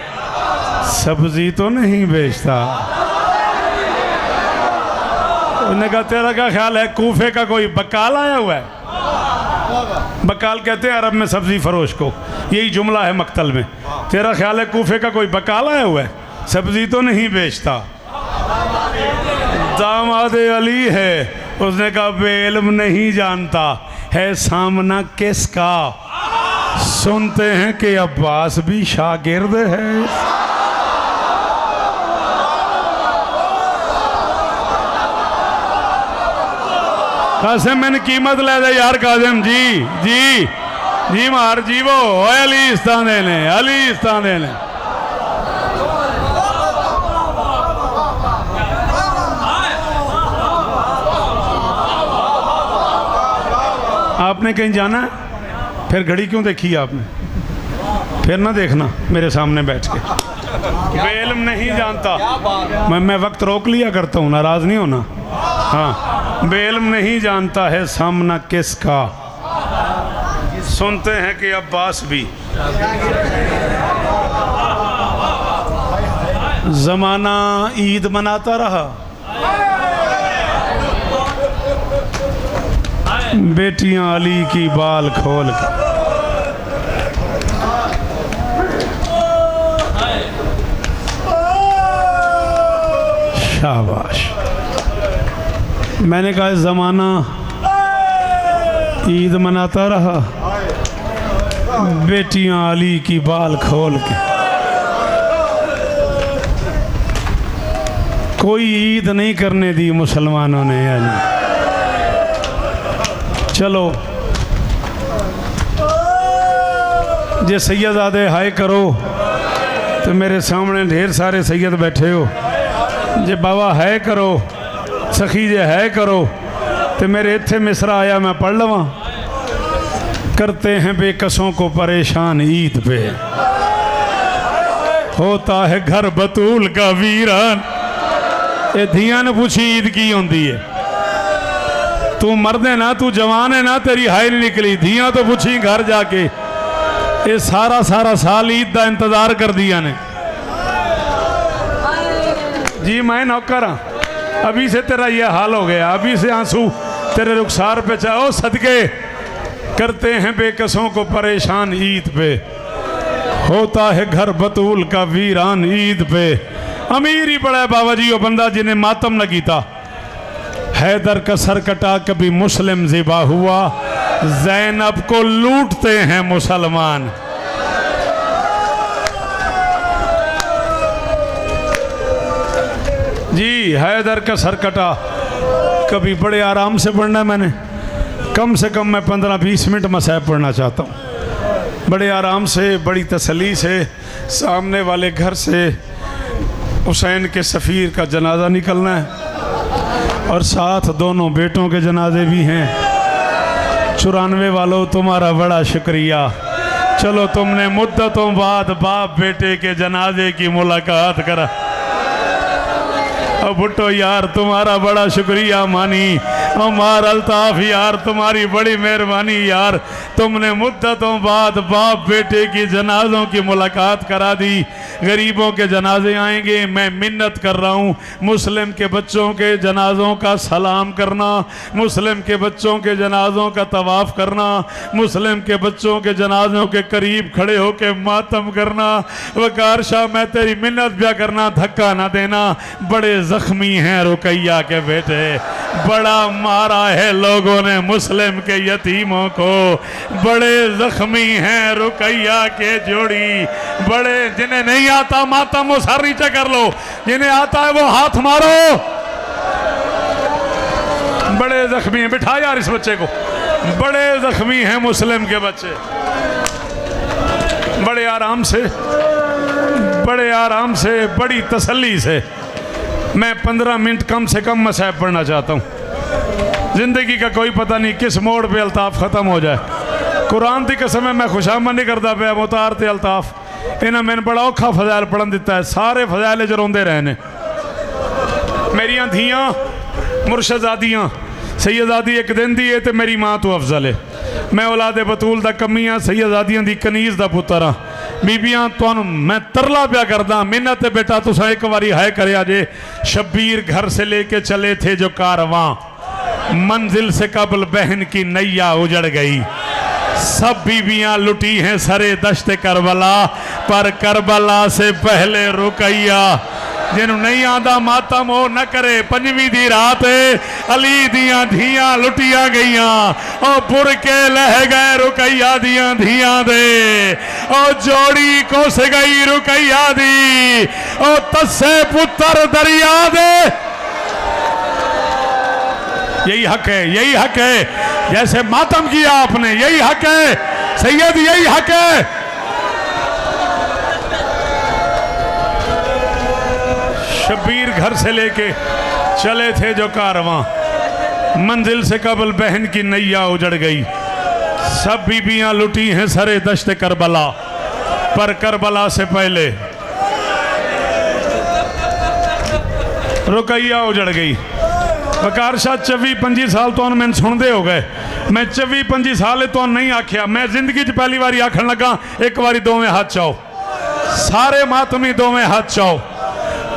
सब्जी तो नहीं बेचता। उन्होंने कहा तेरा क्या ख्याल है, कूफे का कोई बकाल आया हुआ है? बकाल कहते हैं अरब में सब्जी फरोश को, यही जुमला है मक्तल में। तेरा ख्याल है कूफे का कोई बकाल आया हुआ है, सब्जी तो नहीं बेचता। दामाद अली है। उसने कहा बेइल्म नहीं जानता है सामना किसका, सुनते हैं कि अब्बास भी शागिर्द है। कासिम मैंने कीमत ले दे यार, कासिम जी जी जी मार जी वो अली इस्तान देने, अली इस्तान देने। आपने कहीं जाना है? फिर घड़ी क्यों देखी आपने? फिर ना देखना मेरे सामने बैठ के। बेइल्म नहीं जानता, मैं वक्त रोक लिया करता हूँ, नाराज नहीं होना। हाँ, बेइल्म नहीं जानता है सामना किसका, सुनते हैं कि अब्बास भी। जमाना ईद मनाता रहा, बेटियां अली की बाल खोल के। शाबाश। मैंने कहा ज़माना ईद मनाता रहा, बेटियां अली की बाल खोल के। कोई ईद नहीं करने दी मुसलमानों ने। यानी चलो जे सैयदादे हाय करो तो मेरे सामने ढेर सारे सैयद बैठे हो। जे बाबा है करो, सखी जे है करो तो मेरे इत्थे मिसरा आया मैं पढ़ लवा। करते हैं बेकसों को परेशान ईद पे, होता है घर बतूल का वीरान। ये धियां ने पूछी ईद की होंदी है, तू मर्द है ना, तू जवान है ना, तेरी हाय नहीं निकली। धियां तो पूछी घर जाके, ये सारा साल ईद का इंतजार कर दिया ने। जी मैं नौकर हाँ, अभी से तेरा ये हाल हो गया, अभी से आंसू तेरे रुखसार पे चाहो सदके। करते हैं बेकसों को परेशान ईद पे, होता है घर बतूल का वीरान ईद पे। अमीर ही बड़ा है बाबा जी, वो बंदा जिन्हें मातम न कीता। हैदर का सर कटा कभी मुस्लिम ज़िबा हुआ, ज़ैनब को लूटते हैं मुसलमान। जी हैदर का सर कटा कभी बड़े आराम से पढ़ना है मैंने, कम से कम मैं 15-20 मिनट मसाइब पढ़ना चाहता हूँ। बड़े आराम से, बड़ी तसल्ली से। सामने वाले घर से हुसैन के सफ़ीर का जनाजा निकलना है और साथ दोनों बेटों के जनाजे भी हैं। 94 वालों तुम्हारा बड़ा शुक्रिया। चलो तुमने मुद्दतों बाद बाप बेटे के जनाजे की मुलाकात करा। भुट्टो यार तुम्हारा बड़ा शुक्रिया मानी। उमर अल्ताफ यार तुम्हारी बड़ी मेहरबानी यार, तुमने मुद्दतों बाद बाप बेटे की जनाजों की मुलाकात करा दी। गरीबों के जनाजे आएंगे, मैं मिन्नत कर रहा हूँ मुस्लिम के बच्चों के जनाजों का सलाम करना, मुस्लिम के बच्चों के जनाजों का तवाफ़ करना, मुस्लिम के बच्चों के जनाजों के करीब खड़े होकर मातम करना। वकार शाह मैं तेरी मिन्नत भी करना, धक्का ना देना। बड़े ज़ख्मी हैं रुकैया के बेटे, बड़ा मारा है लोगों ने मुस्लिम के यतीमों को, बड़े ज़ख्मी हैं रुकैया के जोड़ी। बड़े जिन्हें नहीं आता मातम वो सर नीचे कर लो, जिन्हें आता है वो हाथ मारो। बड़े ज़ख्मी हैं, बिठा यार इस बच्चे को। बड़े ज़ख्मी हैं मुस्लिम के बच्चे। बड़े आराम से, बड़े आराम से, बड़ी तसल्ली से मैं 15 मिनट कम से कम मसाइब पढ़ना चाहता हूँ। ज़िंदगी का कोई पता नहीं किस मोड़ पे अल्ताफ़ ख़त्म हो जाए। कुरान की कसम है मैं खुशामद नहीं करता पे मुतार ते अल्ताफ़ इन्हें मैंने बड़ा औखा फजाइल पढ़न दिता है। सारे फजाइल च रोंदे रहे ने। मेरिया धियाँ मुर्शदादियाँ सैयदादी एक दिन दी है तो मेरी माँ तो अफजल है। मैं औलादे बतूल दा कमी हाँ, सैयदादियाँ दी कनीज़ दा पुत्तर हाँ। बीबियाँ तुहानू मैं तरला प्या करदा, मिन्नत है बेटा तुसा एक बारी है करे जे। शब्बीर घर से लेके चले थे जो कारवां, मंजिल से कबल बहन की नैया उजड़ गई। सब बीबियाँ लुटी हैं सरे दश्त करबला, पर करबला से पहले रुकैया। जिन्हों नहीं आंदा मातम हो न करे। पंजवीं दी रात अली दियां धियां लुटिया गईयां, और पुर के लह गए रुकैया दियां धियां दे, और जोड़ी कोस गई रुकैया दी, और तस्से पुत्र दरिया दे। यही हक है, यही हक है। जैसे मातम किया आपने यही हक है सैयद, यही हक है। शब्बीर घर से लेके चले थे जो कारवां, मंजिल से कबल बहन की नैया उजड़ गई। सब बीबियां लुटी हैं सरे दश्त करबला, पर करबला से पहले रुकैया उजड़ गई। वकार शाह 24-25 साल तो मैंने सुनते हो गए। मैं 24-25 साल तो नहीं आख्या, मैं जिंदगी च पहली बारी आखन लगा एक बारी दोवें हाथ चाओ, सारे मातमी दोवें हाथ चाओ।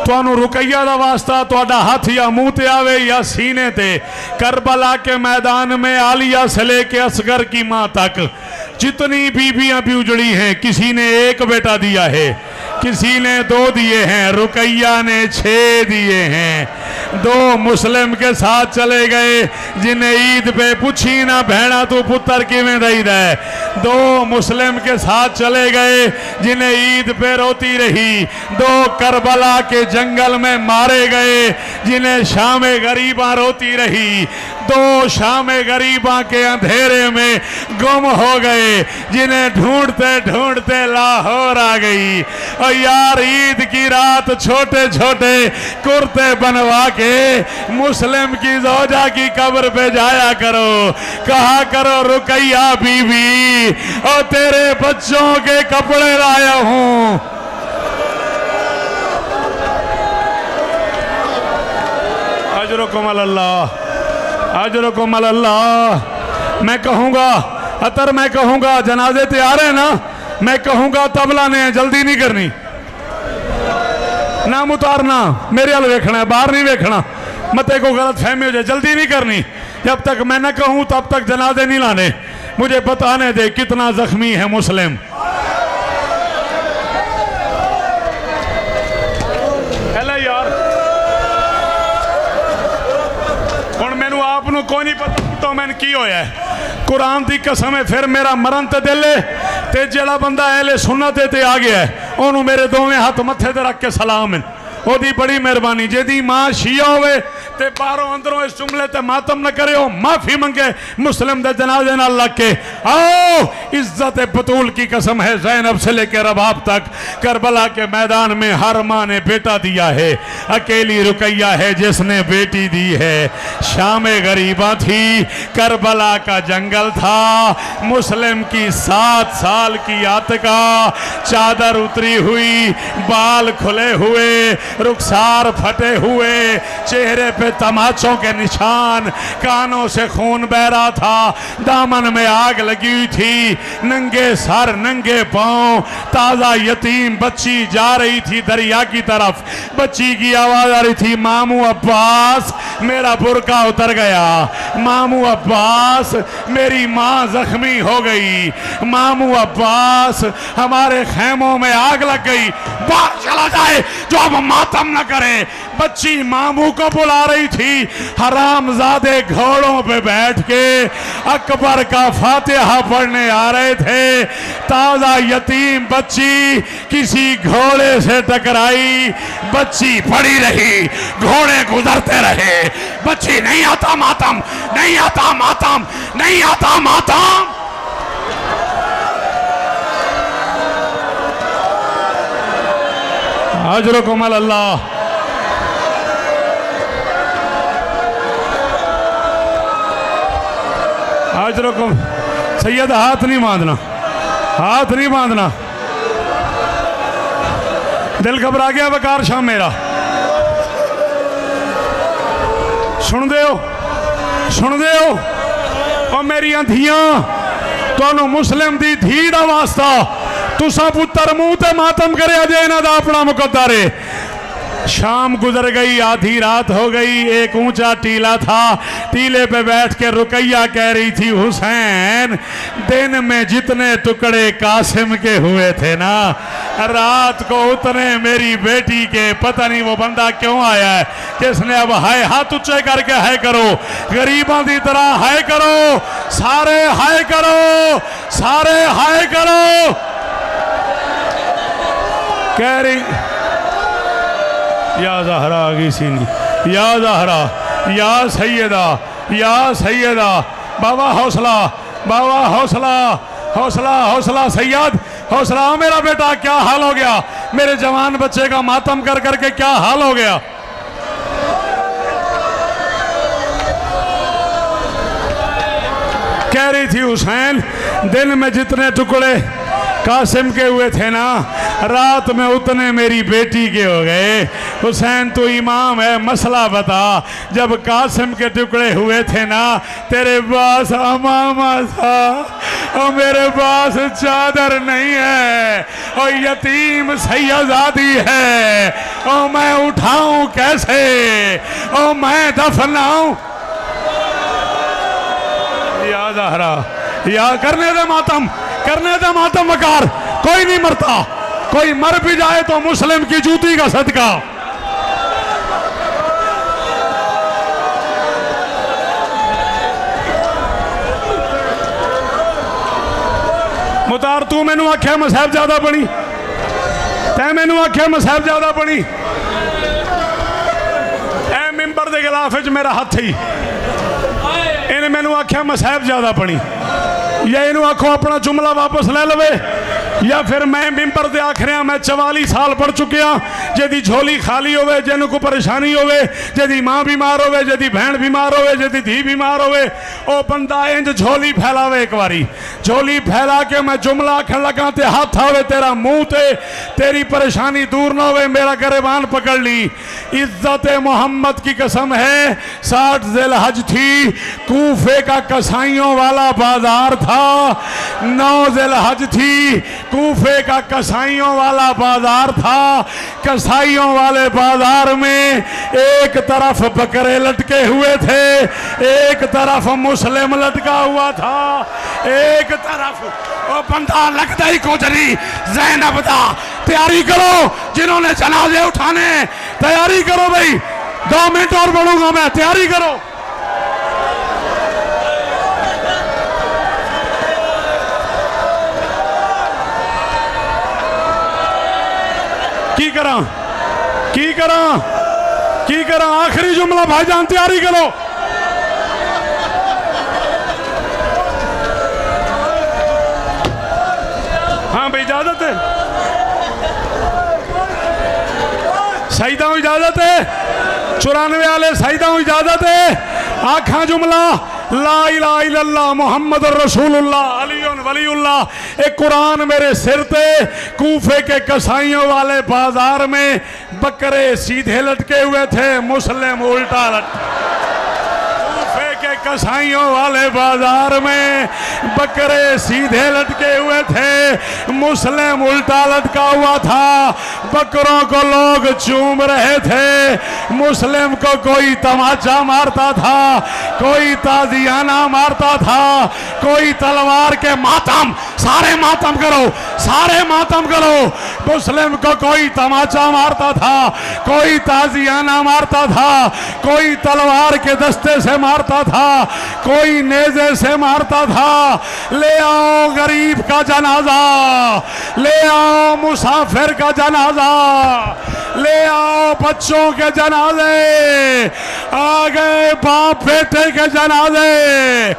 तुहानू रुकैया दा वास्ता तुहाडा हाथ या मुंह ते आवे या सीने ते। करबला के मैदान में आलिया से लेके असगर की माँ तक जितनी बीबियां भी उजड़ी हैं, किसी ने एक बेटा दिया है, किसी ने 2 दिए हैं, रुकैया ने 6 दिए हैं। 2 मुस्लिम के साथ चले गए जिन्हें ईद पे पूछी ना भैणा तू पुत्र किवें दईदा है। 2 मुस्लिम के साथ चले गए जिन्हें ईद पे रोती रही। 2 करबला के जंगल में मारे गए जिन्हें शाम गरीबा रोती रही। 2 शाम गरीबा के अंधेरे में गुम हो गए जिन्हें ढूंढते ढूंढते लाहौर आ गई। और यार ईद की रात छोटे छोटे कुर्ते बनवा के मुस्लिम की जोजा की कब्र पे जाया करो, कहा करो रुकैया बीबी और तेरे बच्चों के कपड़े लाया हूं। अजरुकुम अल्लाह, अजरुकुम अल्लाह। मैं कहूँगा अतर, मैं कहूँगा जनाजे तैयार है ना, मैं कहूँगा तबला ने जल्दी नहीं करनी, नाम उतारना, मेरे हाल वेखना है, बाहर नहीं वेखना, मत को गलत फहमी हो जाए, जल्दी नहीं करनी। जब तक मैं न कहूँ तब तक जनाजे नहीं लाने। मुझे बताने दे कितना जख्मी है मुस्लिम। यार हुण मैनू आप कोई नहीं पता तो मैंने की होया है। कुरान की कसम है, फिर मेरा मरन ते दिल है ते जेड़ा बंदा एले सुन्नत ते आ गया है ओनू मेरे दोवें हाथ मत्थे ते रख के सलाम है। ओदी बड़ी मेहरबानी। जेदी माँ शिया होवे ते बाहरों अंदरों इस जुमले ते मातम न करे हो, माफी मंगे मुस्लिम दे जनाजे नाल लग के। आओ इज्जत बतूल की कसम है, ज़ैनब से लेकर रबाब तक करबला के मैदान में हर माँ ने बेटा दिया है, अकेली रुकैया है जिसने बेटी दी है। शाम गरीबा थी, करबला का जंगल था, मुस्लिम की 7 साल की आतिका, चादर उतरी हुई, बाल खुले हुए, रुखसार फटे हुए, चेहरे पे तमाचों के निशान, कानों से खून बह रहा था, दामन में आग लगी हुई थी, नंगे सर नंगे पांव, ताजा यतीम बच्ची जा रही थी दरिया की तरफ। बच्ची की आवाज आ रही थी, मामू अब्बास मेरा बुर्का उतर गया, मामू अब्बास मेरी माँ जख्मी हो गई, मामू अब्बास हमारे खेमों में आग लग गई, बाहर चला जाए जो अब मातम न करे। बच्ची मामू को बुला रही थी, हरामजादे घोड़ों पे बैठ के अकबर का फातिहा पढ़ने आ रहे थे। ताजा यतीम बच्ची किसी घोड़े से टकराई, बच्ची पड़ी रही, घोड़े गुजरते रहे, बच्ची नहीं आता मातम, नहीं आता मातम, नहीं आता मातम। अजरकुम अल्लाह। अजरकुम सैयद, हाथ नहीं बांधना, हाथ नहीं बांधना। दिल घबरा गया वकार शाह मेरा। सुन दे हो, सुन दे हो और मेरिया धियां, तुहानू मुस्लिम दी धी दा वास्ता, तुसा पुत्र मुंह ते मातम करे अजे इन्हां दा अपना मुकद्दर है। शाम गुजर गई, आधी रात हो गई, एक ऊंचा टीला था, टीले पे बैठ के रुकैया कह रही थी, हुसैन दिन में जितने टुकड़े कासिम के हुए थे ना, रात को उतने मेरी बेटी के। पता नहीं वो बंदा क्यों आया है जिसने अब हाय हाथ ऊंचे करके हाय करो, गरीबों की तरह हाय करो, सारे हाय करो, सारे हाय करो। कह रही या ज़हरा आ गई सीनी, या ज़हरा, या सैयदा, या सैयदा। बाबा हौसला, बाबा हौसला, हौसला, हौसला सैयद, हौसला। मेरा बेटा क्या हाल हो गया, मेरे जवान बच्चे का मातम कर करके क्या हाल हो गया। कह रही थी, हुसैन दिन में जितने टुकड़े कासिम के हुए थे ना, रात में उतने मेरी बेटी के हो गए। हुसैन तू इमाम है, मसला बता। जब कासिम के टुकड़े हुए थे ना, तेरे पास अमामा था और मेरे पास चादर नहीं है और यतीम सैयदादी है, और मैं उठाऊं कैसे और मैं दफनाऊं। या ज़हरा, या करने दे मातम, करने दे मातम वकार। कोई नहीं मरता, कोई मर भी जाए तो मुस्लिम की जूती का सदका। मुतार तू मैनू आख्या मैं साहबजादा बनी, तै मैनू आख्या मैं साहबजादा बनी। ए मिंबर दे गिलाफ च मेरा हथ ही, इन्हें मैनू आख्या मैं साहबजादा बनी। या इनू आखो अपना जुमला वापस ले लवे, या फिर मैं मिंबर दे आख रहा मैं 44 साल पढ़ चुकिया। जदी झोली खाली होवे, जिन्हों को परेशानी होवे, जदी माँ बीमार होवे, जदी बहन बीमार होवे, जदी धी बीमार होवे, ओ बंदा इंज झोली फैलावे। एक बारी झोली फैला के मैं जुमला आखन लगा ते हाथ आवे तेरा मुंह ते, तेरी परेशानी दूर ना होवे, मेरा गरेबान पकड़ ली। इज्जत मोहम्मद की कसम है, 60 ज़िलहज थी, कूफे का कसाईयों वाला बाजार था। 9 ज़िलहज थी, कूफे का कसाईयों वाला बाजार था। कसाईयों वाले बाजार में एक तरफ बकरे लटके हुए थे, एक तरफ मुस्लिम लटका हुआ था, एक तरफ वो बंदा लगता ही कोचरी ज़ैनब दा। तैयारी करो, जिन्होंने जनाजे उठाने तैयारी करो भाई, 2 मिनट और बढ़ूंगा मैं, तैयारी करो। की करा, की करा, की करा आखिरी जुमला भाईजान तैयारी करो। हाँ भाई इजाजत है, शहीदा इजाजत है, 94 वाले शहीदा इजाजत है। आखा जुमला ला इलाहा इल्लल्लाह मुहम्मद रसूलुल्लाह अलीउन वलीउल्लाह। एक कुरान मेरे सिर पे कूफे के कसाईयों वाले बाजार में बकरे सीधे लटके हुए थे, मुस्लिम उल्टा कूफे के कसाईयों वाले बाजार में बकरे सीधे लटके हुए थे, मुस्लिम उल्टा लटका हुआ था। बकरों को लोग चूम रहे थे, मुस्लिम को कोई तमाचा मारता था, कोई ताजियाना मारता था, कोई तलवार के मातम, सारे मातम करो, सारे मातम करो। मुस्लिम को कोई तमाचा मारता था, कोई ताजियाना मारता था, कोई तलवार के दस्ते से मारता था, कोई नेज़े से मारता था। ले आओ गरीब का जनाजा, ले आओ मुसाफिर का जनाजा, ले आओ बच्चों के जनाजे, आ गए बाप बेटे के जनाजे,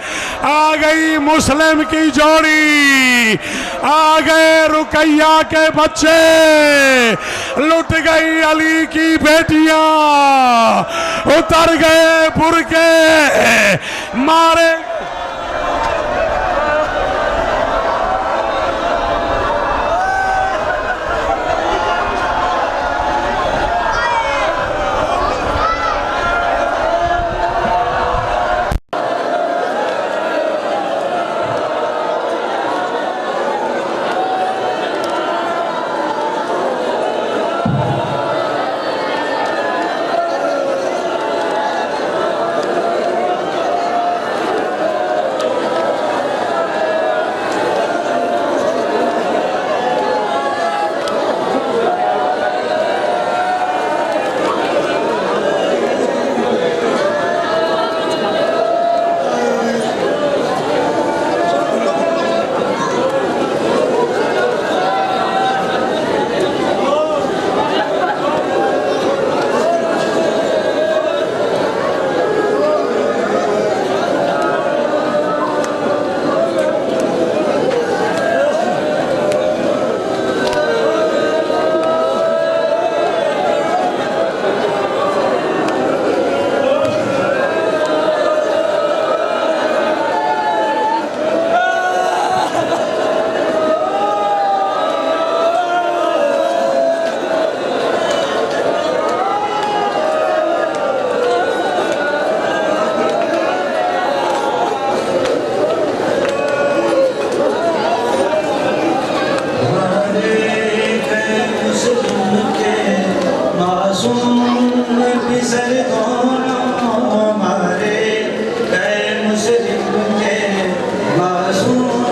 आ गई मुस्लिम की जोड़ी, आ गए रुकैया के बच्चे, लुट गई अली की बेटियां, उतर गए बुरके, मारे बिसर दोनों हमारे गए मुस्लिम के मासूम